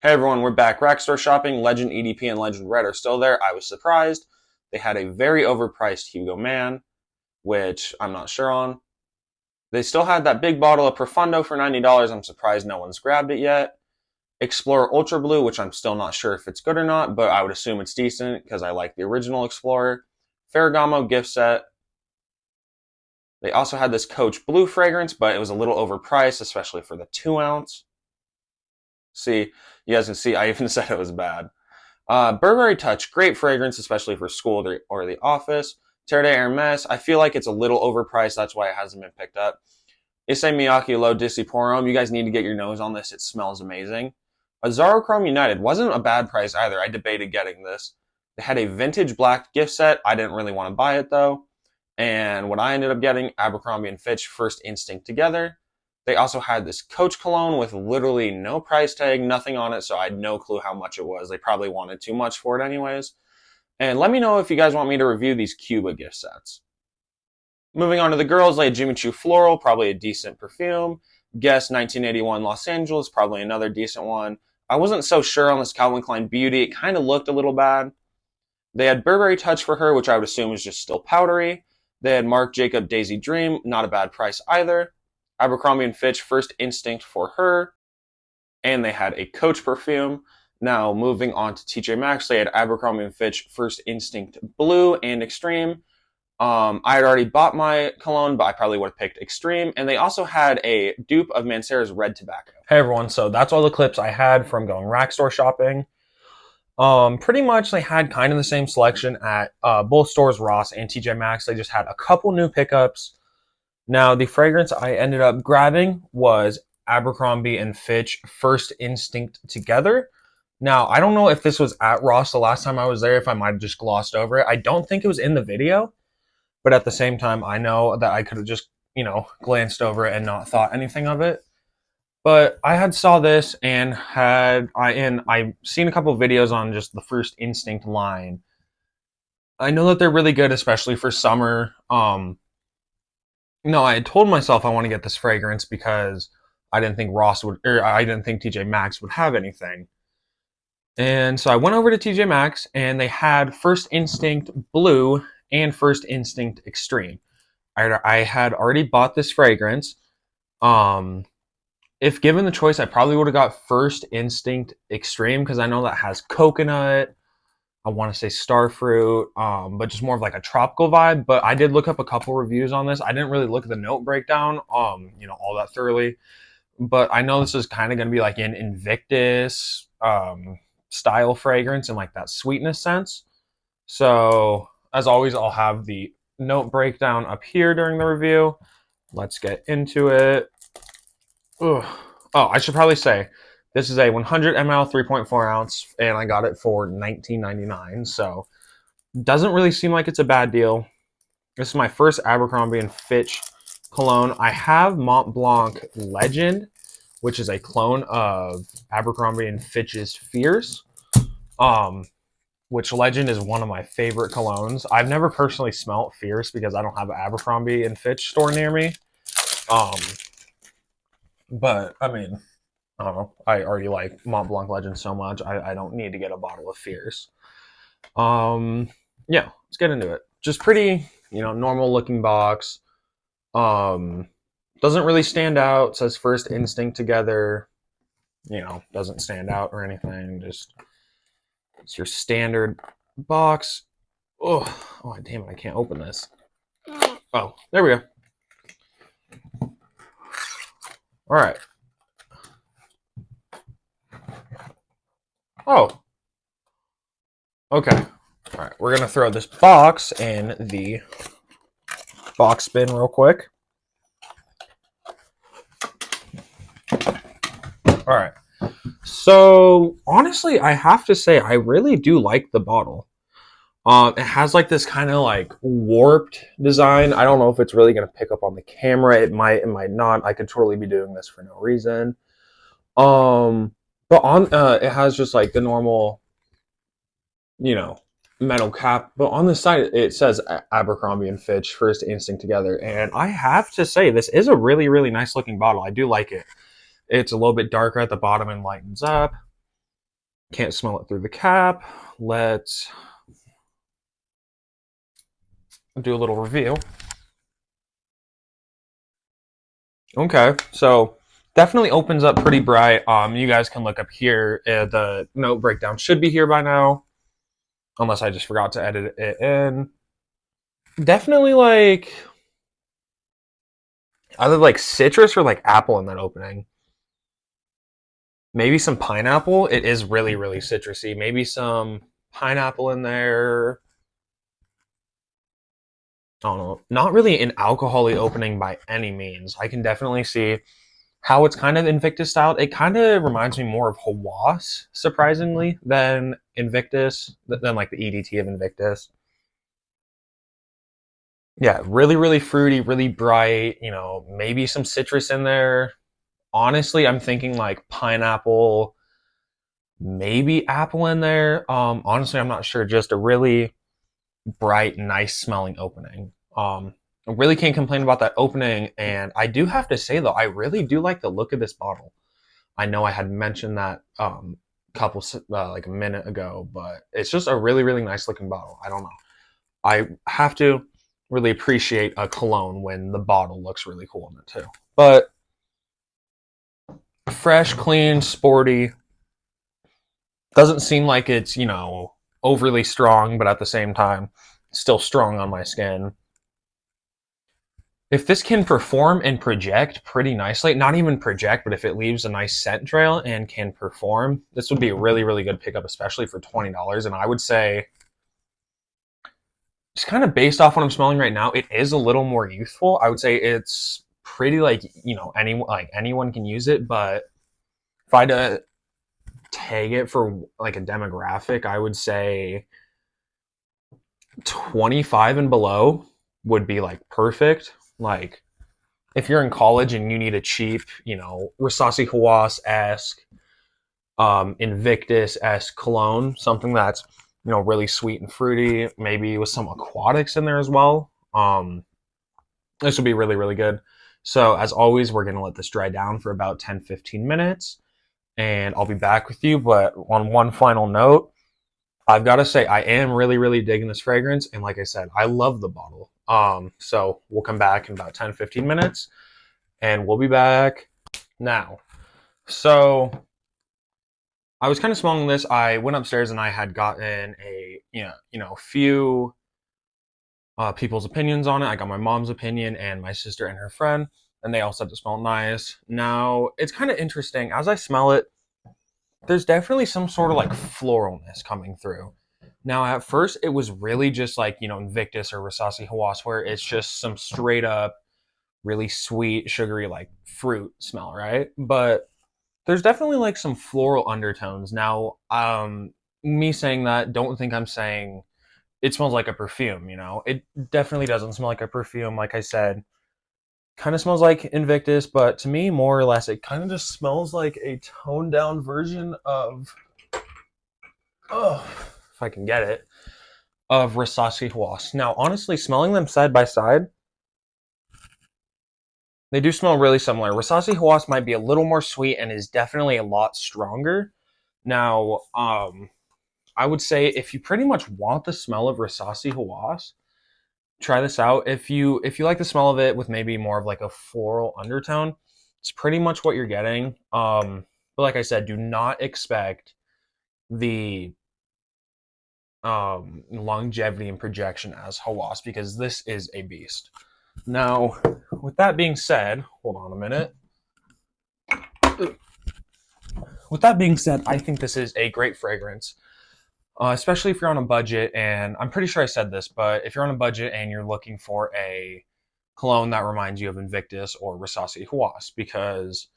Hey everyone, we're back. Rack store shopping. Legend EDP and Legend Red are still there. I was surprised. They had a very overpriced Hugo Man, which I'm not sure on. They still had that big bottle of Profundo for $90. I'm surprised no one's grabbed it yet. Explorer Ultra Blue, which I'm still not sure if it's good or not, but I would assume it's decent because I like the original Explorer. Ferragamo gift set. They also had this Coach Blue fragrance, but it was a little overpriced, especially for the 2-ounce. See, you guys can see I even said it was bad. Burberry Touch, great fragrance, especially for school or the office. Terre de Hermes, I feel like it's a little overpriced. That's why it hasn't been picked up. Issey Miyake Low Dissi Pour Homme, you guys need to get your nose on this. It smells amazing. Abercrombie United wasn't a bad price either. I debated getting this. They had a vintage black gift set. I didn't really want to buy it though. And what I ended up getting, Abercrombie&Fitch First Instinct Together. They also had this Coach cologne with literally no price tag, nothing on it, so I had no clue how much it was. They probably wanted too much for it anyways. And let me know if you guys want me to review these Cuba gift sets. Moving on to the girls, they had Jimmy Choo Floral, probably a decent perfume. Guess 1981 Los Angeles, probably another decent one. I wasn't so sure on this Calvin Klein Beauty. It kind of looked a little bad. They had Burberry Touch for her, which I would assume is just still powdery. They had Marc Jacob Daisy Dream, not a bad price either. Abercrombie&Fitch First Instinct for her. And they had a Coach perfume. Now, moving on to TJ Maxx, they had Abercrombie&Fitch First Instinct Blue and Extreme. I had already bought my cologne, but I probably would have picked Extreme. And they also had a dupe of Mancera's Red Tobacco. Hey everyone, so that's all the clips I had from going rack store shopping. Pretty much they had kind of the same selection at both stores, Ross and TJ Maxx. They just had a couple new pickups. Now, the fragrance I ended up grabbing was Abercrombie&Fitch First Instinct Together. Now, I don't know if this was at Ross the last time I was there, if I might have just glossed over it. I don't think it was in the video, but at the same time, I know that I could have just, glanced over it and not thought anything of it. But I had saw this and I've seen a couple videos on just the First Instinct line. I know that they're really good, especially for summer. I had told myself I want to get this fragrance because I didn't think I didn't think TJ Maxx would have anything. And so I went over to TJ Maxx and they had First Instinct Blue and First Instinct Extreme. I had already bought this fragrance. If given the choice, I probably would have got First Instinct Extreme because I know that has coconut. I want to say starfruit, but just more of like a tropical vibe. But I did look up a couple reviews on this. I didn't really look at the note breakdown, all that thoroughly. But I know this is kind of going to be like an Invictus style fragrance and like that sweetness sense. So as always, I'll have the note breakdown up here during the review. Let's get into it. Ugh. Oh, I should probably say this is a 100 ml, 3.4 ounce, and I got it for $19.99. So doesn't really seem like it's a bad deal. This is my first Abercrombie&Fitch cologne. I have Mont Blanc Legend, which is a clone of Abercrombie&Fitch's Fierce. Which Legend is one of my favorite colognes. I've never personally smelt Fierce because I don't have an Abercrombie&Fitch store near me. But I mean, I don't know. I already like Mont Blanc Legend so much. I don't need to get a bottle of Fierce. Yeah, let's get into it. Just pretty, normal looking box. Doesn't really stand out. Says First Instinct Together. Doesn't stand out or anything. Just it's your standard box. Oh, damn it! I can't open this. Oh, there we go. All right. Oh. Okay. All right. We're going to throw this box in the box bin real quick. All right. So, honestly, I have to say I really do like the bottle. It has like this kind of like warped design. I don't know if it's really going to pick up on the camera. It might not. I could totally be doing this for no reason. But on it has just like the normal, metal cap. But on the side it says Abercrombie&Fitch First Instinct Together, and I have to say this is a really, really nice looking bottle. I do like it. It's a little bit darker at the bottom and lightens up. Can't smell it through the cap. Let's do a little review. Okay, so definitely opens up pretty bright. You guys can look up here. The note breakdown should be here by now, unless I just forgot to edit it in. Definitely like either like citrus or like apple in that opening. Maybe some pineapple. It is really, really citrusy. Maybe some pineapple in there. I don't know. Not really an alcoholic opening by any means. I can definitely see how it's kind of Invictus style. It kind of reminds me more of Hawass, surprisingly, than Invictus, than like the EDT of Invictus. Yeah, really, really fruity, really bright. Maybe some citrus in there. Honestly, I'm thinking like pineapple, maybe apple in there. Honestly, I'm not sure. Just a really bright, nice smelling opening. I really can't complain about that opening. And I do have to say though, I really do like the look of this bottle. I know I had mentioned that couple like a minute ago, but it's just a really, really nice looking bottle. I don't know. I have to really appreciate a cologne when the bottle looks really cool in it too. But fresh, clean, sporty. Doesn't seem like it's, overly strong, but at the same time, still strong on my skin. If this can perform and project pretty nicely, not even project, but if it leaves a nice scent trail and can perform, this would be a really, really good pickup, especially for $20. And I would say, just kind of based off what I'm smelling right now, it is a little more youthful. I would say it's pretty like, anyone can use it, but if I had to tag it for like a demographic, I would say 25 and below would be like perfect. Like if you're in college and you need a cheap, Rasasi Hawass-esque, Invictus-esque cologne, something that's, really sweet and fruity, maybe with some aquatics in there as well. This would be really, really good. So as always, we're going to let this dry down for about 10-15 minutes and I'll be back with you. But on one final note, I've got to say, I am really, really digging this fragrance. And like I said, I love the bottle. So we'll come back in about 10-15 minutes and we'll be back now. So I was kind of smelling this. I went upstairs and I had gotten a, few people's opinions on it. I got my mom's opinion and my sister and her friend, and they all said it smelled nice. Now, it's kind of interesting. As I smell it, there's definitely some sort of like floralness coming through. Now, at first, it was really just like, Invictus or Rasasi Hawass, where it's just some straight up, really sweet, sugary, like fruit smell, right? But there's definitely like some floral undertones. Now, me saying that, don't think I'm saying it smells like a perfume, It definitely doesn't smell like a perfume, like I said. Kind of smells like Invictus, but to me, more or less, it kind of just smells like a toned down version of, oh, if I can get it, of Rasasi Hawass. Now, honestly, smelling them side by side, they do smell really similar. Rasasi Hawass might be a little more sweet and is definitely a lot stronger. Now, I would say if you pretty much want the smell of Rasasi Hawass, try this out. If you like the smell of it with maybe more of like a floral undertone, it's pretty much what you're getting. But like I said, do not expect the longevity and projection as Hawass because this is a beast. Now, with that being said, hold on a minute. With that being said, I think this is a great fragrance. Especially if you're on a budget, and I'm pretty sure I said this, but if you're on a budget and you're looking for a cologne that reminds you of Invictus or Rasasi Hawass, because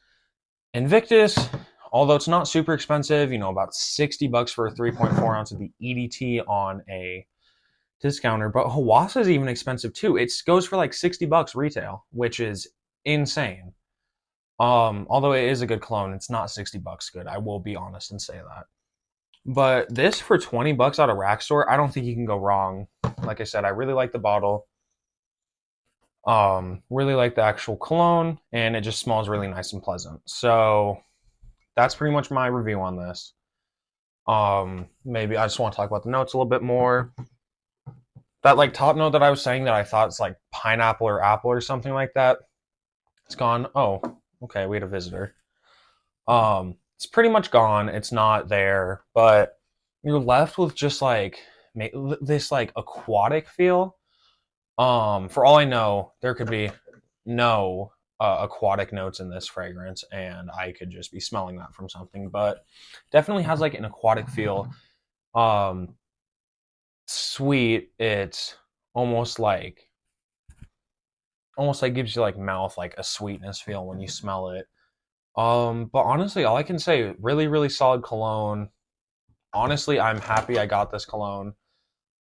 Invictus, although it's not super expensive, about $60 for a 3.4 ounce of the EDT on a discounter, but Hawass is even expensive too. It goes for like $60 retail, which is insane. Although it is a good cologne, it's not $60 good. I will be honest and say that. But this for $20 at a rack store, I don't think you can go wrong. Like I said, I really like the bottle. Really like the actual cologne, and it just smells really nice and pleasant. So that's pretty much my review on this. Maybe I just want to talk about the notes a little bit more. That like top note that I was saying that I thought it's like pineapple or apple or something like that. It's gone. Oh, okay, we had a visitor. It's pretty much gone. It's not there, but you're left with just like this like aquatic feel. For all I know, there could be no aquatic notes in this fragrance, and I could just be smelling that from something. But definitely has like an aquatic feel. Um, Sweet. It's almost like gives you like mouth like a sweetness feel when you smell it. But honestly, all I can say, really, really solid cologne. Honestly, I'm happy I got this cologne.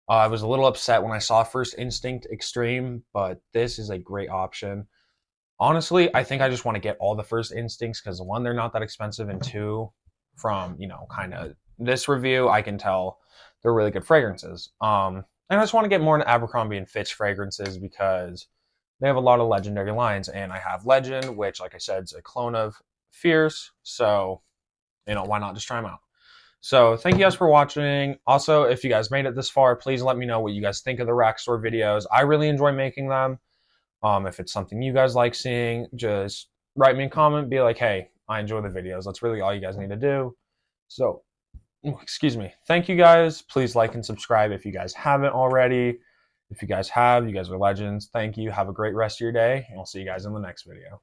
I was a little upset when I saw First Instinct Extreme, but this is a great option. Honestly, I think I just want to get all the First Instincts because one, they're not that expensive, and two, from kind of this review, I can tell they're really good fragrances. And I just want to get more into Abercrombie&Fitch fragrances because they have a lot of legendary lines, and I have Legend, which, like I said, is a clone of Fierce. So, why not just try them out? So, thank you guys for watching. Also, if you guys made it this far, please let me know what you guys think of the rack store videos. I really enjoy making them. If it's something you guys like seeing, just write me a comment, be like, hey, I enjoy the videos. That's really all you guys need to do. So, excuse me. Thank you guys. Please like and subscribe if you guys haven't already. If you guys have, you guys are legends. Thank you. Have a great rest of your day, and I'll see you guys in the next video.